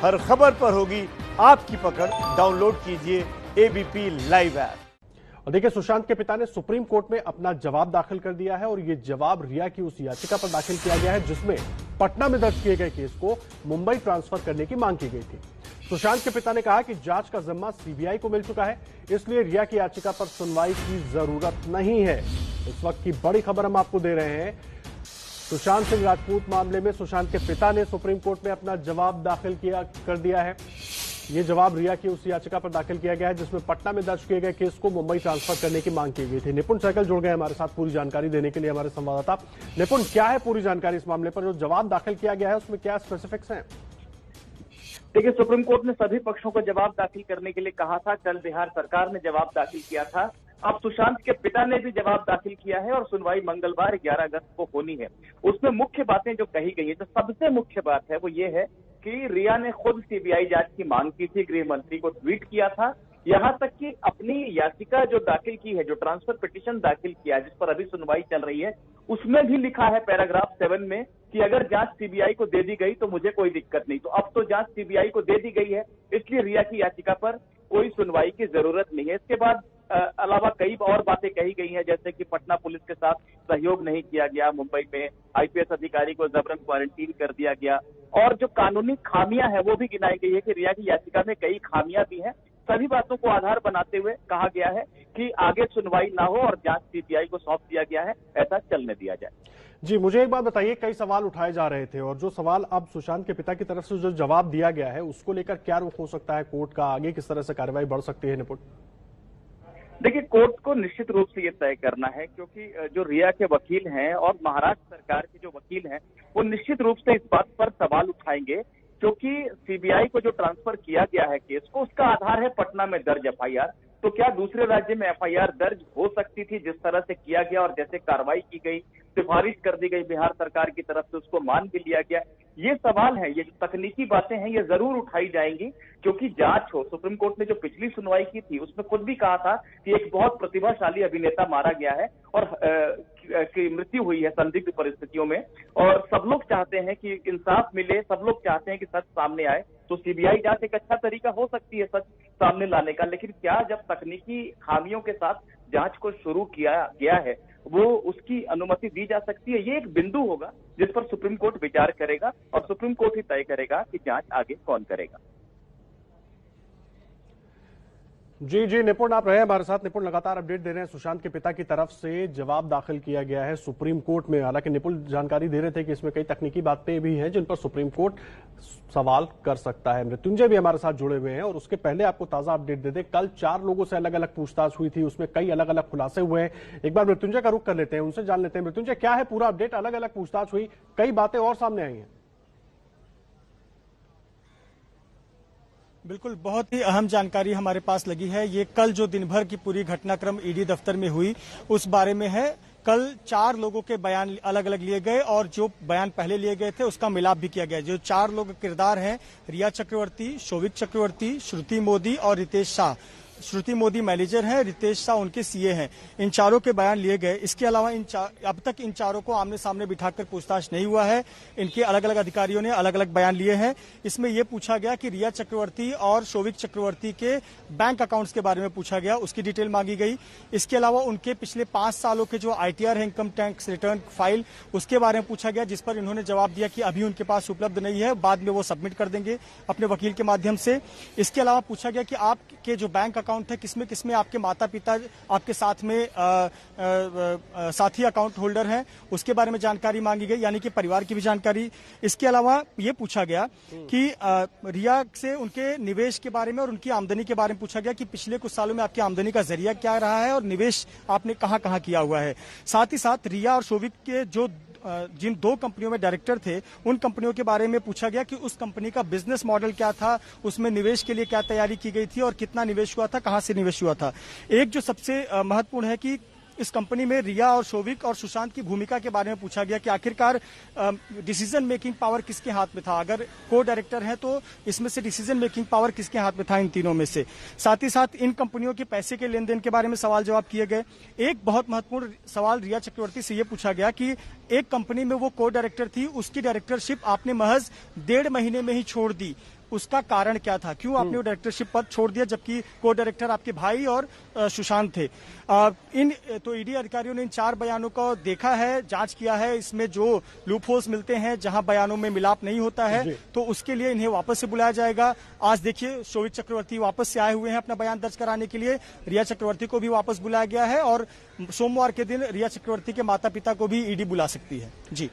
हर खबर पर होगी आपकी पकड़। डाउनलोड कीजिए एबीपी लाइव ऐप। और देखिए, सुशांत के पिता ने सुप्रीम कोर्ट में अपना जवाब दाखिल कर दिया है और ये जवाब रिया की उस याचिका पर दाखिल किया गया है जिसमें पटना में दर्ज किए गए केस को मुंबई ट्रांसफर करने की मांग की गई थी। सुशांत के पिता ने कहा कि जांच का जिम्मा सीबीआई को मिल चुका है, इसलिए रिया की याचिका पर सुनवाई की जरूरत नहीं है। इस वक्त की बड़ी खबर हम आपको दे रहे हैं। सुशांत सिंह राजपूत मामले में सुशांत के पिता ने सुप्रीम कोर्ट में अपना जवाब दाखिल कर दिया है। ये जवाब रिया की उस याचिका पर दाखिल किया गया है जिसमें पटना में दर्ज किए गए केस को मुंबई ट्रांसफर करने की मांग की गई थी। निपुण सहगल जुड़ गए हमारे साथ पूरी जानकारी देने के लिए। हमारे संवाददाता निपुण, क्या है पूरी जानकारी इस मामले पर? जो जवाब दाखिल किया गया है उसमें क्या स्पेसिफिक्स हैं? देखिए, सुप्रीम कोर्ट ने सभी पक्षों को जवाब दाखिल करने के लिए कहा था। कल बिहार सरकार ने जवाब दाखिल किया था। अब सुशांत के पिता ने भी जवाब दाखिल किया है और सुनवाई मंगलवार 11 अगस्त को होनी है। उसमें मुख्य बातें जो कही गई है, जो सबसे मुख्य बात है वो ये है कि रिया ने खुद सीबीआई जांच की मांग की थी, गृह मंत्री को ट्वीट किया था। यहां तक कि अपनी याचिका जो दाखिल की है, जो ट्रांसफर पिटीशन दाखिल किया है जिस पर अभी सुनवाई चल रही है, उसमें भी लिखा है पैराग्राफ 7 में कि अगर जांच सीबीआई को दे दी गई तो मुझे कोई दिक्कत नहीं। तो अब तो जांच सीबीआई को दे दी गई है, इसलिए रिया की याचिका पर कोई सुनवाई की जरूरत नहीं है। इसके बाद अलावा कई और बातें कही गई हैं, जैसे कि पटना पुलिस के साथ सहयोग नहीं किया गया, मुंबई में आईपीएस अधिकारी को जबरन क्वारंटीन कर दिया गया, और जो कानूनी खामियां हैं वो भी गिनाई गई है कि रिया की याचिका में कई खामियां भी हैं। सभी बातों को आधार बनाते हुए कहा गया है कि आगे सुनवाई ना हो और जांच सीबीआई को सौंप दिया गया है, ऐसा चलने दिया जाए। जी, मुझे एक बात बताइए, कई सवाल उठाए जा रहे थे और जो सवाल अब सुशांत के पिता की तरफ से जो जवाब दिया गया है उसको लेकर क्या रुख हो सकता है कोर्ट का? आगे किस तरह से कार्रवाई बढ़ सकती है? निपुण, देखिए, कोर्ट को निश्चित रूप से ये तय करना है, क्योंकि जो रिया के वकील हैं और महाराष्ट्र सरकार के जो वकील हैं वो निश्चित रूप से इस बात पर सवाल उठाएंगे, क्योंकि सीबीआई को जो ट्रांसफर किया गया है केस को, उसका आधार है पटना में दर्ज एफआईआर। तो क्या दूसरे राज्य में एफआईआर दर्ज हो सकती थी जिस तरह से किया गया और जैसे कार्रवाई की गई, सिफारिश कर दी गई बिहार सरकार की तरफ से, उसको मान भी लिया गया? ये सवाल है, ये तकनीकी बातें हैं, ये जरूर उठाई जाएंगी, क्योंकि जांच हो। सुप्रीम कोर्ट ने जो पिछली सुनवाई की थी उसमें खुद भी कहा था कि एक बहुत प्रतिभाशाली अभिनेता मारा गया है और की मृत्यु हुई है संदिग्ध परिस्थितियों में, और सब लोग चाहते हैं कि इंसाफ मिले, सब लोग चाहते हैं कि सच सामने आए। तो सीबीआई जांच एक अच्छा तरीका हो सकती है सच सामने लाने का, लेकिन क्या जब तकनीकी खामियों के साथ जांच को शुरू किया गया है वो उसकी अनुमति दी जा सकती है? ये एक बिंदु होगा जिस पर सुप्रीम कोर्ट विचार करेगा और सुप्रीम कोर्ट ही तय करेगा कि जांच आगे कौन करेगा। जी, निपुण आप रहे हमारे साथ। निपुण लगातार अपडेट दे रहे हैं। सुशांत के पिता की तरफ से जवाब दाखिल किया गया है सुप्रीम कोर्ट में। हालांकि निपुण जानकारी दे रहे थे कि इसमें कई तकनीकी बातें भी हैं जिन पर सुप्रीम कोर्ट सवाल कर सकता है। मृत्युंजय भी हमारे साथ जुड़े हुए हैं और उसके पहले आपको ताजा अपडेट दे दें, कल 4 लोगों से अलग अलग पूछताछ हुई थी, उसमें कई अलग अलग खुलासे हुए हैं। एक बार मृत्युंजय का रुख कर लेते हैं, उनसे जान लेते हैं। मृत्युंजय, क्या है पूरा अपडेट? अलग अलग पूछताछ हुई, कई बातें और सामने आई हैं। बिल्कुल, बहुत ही अहम जानकारी हमारे पास लगी है। ये कल जो दिन भर की पूरी घटनाक्रम ईडी दफ्तर में हुई उस बारे में है। कल 4 लोगों के बयान अलग अलग लिए गए और जो बयान पहले लिए गए थे उसका मिलाप भी किया गया। जो 4 लोग किरदार हैं, रिया चक्रवर्ती, शोभिक चक्रवर्ती, श्रुति मोदी और रितेश शाह। श्रुति मोदी मैनेजर हैं, रितेश शाह उनके सीए हैं। इन चारों के बयान लिए गए। इसके अलावा अब तक इन चारों को आमने सामने बिठाकर पूछताछ नहीं हुआ है। इनके अलग अलग अधिकारियों ने अलग अलग बयान लिए हैं। इसमें यह पूछा गया कि रिया चक्रवर्ती और शोभिक चक्रवर्ती के बैंक अकाउंट्स के बारे में पूछा गया, उसकी डिटेल मांगी गई। इसके अलावा उनके पिछले 5 सालों के जो आईटीआर है, इनकम टैक्स रिटर्न फाइल, उसके बारे में पूछा गया, जिस पर इन्होंने जवाब दिया कि अभी उनके पास उपलब्ध नहीं है, बाद में वो सबमिट कर देंगे अपने वकील के माध्यम से। इसके अलावा पूछा गया कि आपके जो बैंक अकाउंट है किसमें किसमें आपके माता पिता आपके साथ में साथी अकाउंट होल्डर हैं, उसके बारे में जानकारी मांगी गई, यानी कि परिवार की भी जानकारी। इसके अलावा ये पूछा गया कि रिया से उनके निवेश के बारे में और उनकी आमदनी के बारे में पूछा गया कि पिछले कुछ सालों में आपकी आमदनी का जरिया क्या रहा है और निवेश आपने कहां कहां किया हुआ है। साथ ही साथ रिया और शोभिक के जो जिन 2 कंपनियों में डायरेक्टर थे, उन कंपनियों के बारे में पूछा गया कि उस कंपनी का बिजनेस मॉडल क्या था, उसमें निवेश के लिए क्या तैयारी की गई थी और कितना निवेश हुआ था, कहां से निवेश हुआ था। एक जो सबसे महत्वपूर्ण है कि इस कंपनी में रिया और शोभिक और सुशांत की भूमिका के बारे में पूछा गया कि आखिरकार डिसीजन मेकिंग पावर किसके हाथ में था। अगर को डायरेक्टर है तो इसमें से डिसीजन मेकिंग पावर किसके हाथ में था, इन तीनों में से। साथ ही साथ इन कंपनियों के पैसे के लेन देन के बारे में सवाल जवाब किए गए। एक बहुत महत्वपूर्ण सवाल रिया चक्रवर्ती से यह पूछा गया कि एक कंपनी में वो को डायरेक्टर थी, उसकी डायरेक्टरशिप आपने महज 1.5 महीने में ही छोड़ दी, उसका कारण क्या था, क्यों आपने वो डायरेक्टरशिप पद छोड़ दिया, जबकि को डायरेक्टर आपके भाई और सुशांत थे। तो ईडी अधिकारियों ने इन 4 बयानों को देखा है, जांच किया है, इसमें जो लूप होल्स मिलते हैं, जहां बयानों में मिलाप नहीं होता है, तो उसके लिए इन्हें वापस से बुलाया जाएगा। आज देखिए शोभित चक्रवर्ती वापस से आए हुए हैं अपना बयान दर्ज कराने के लिए, रिया चक्रवर्ती को भी वापस बुलाया गया है और सोमवार के दिन रिया चक्रवर्ती के माता पिता को भी ईडी बुला सकती है। जी।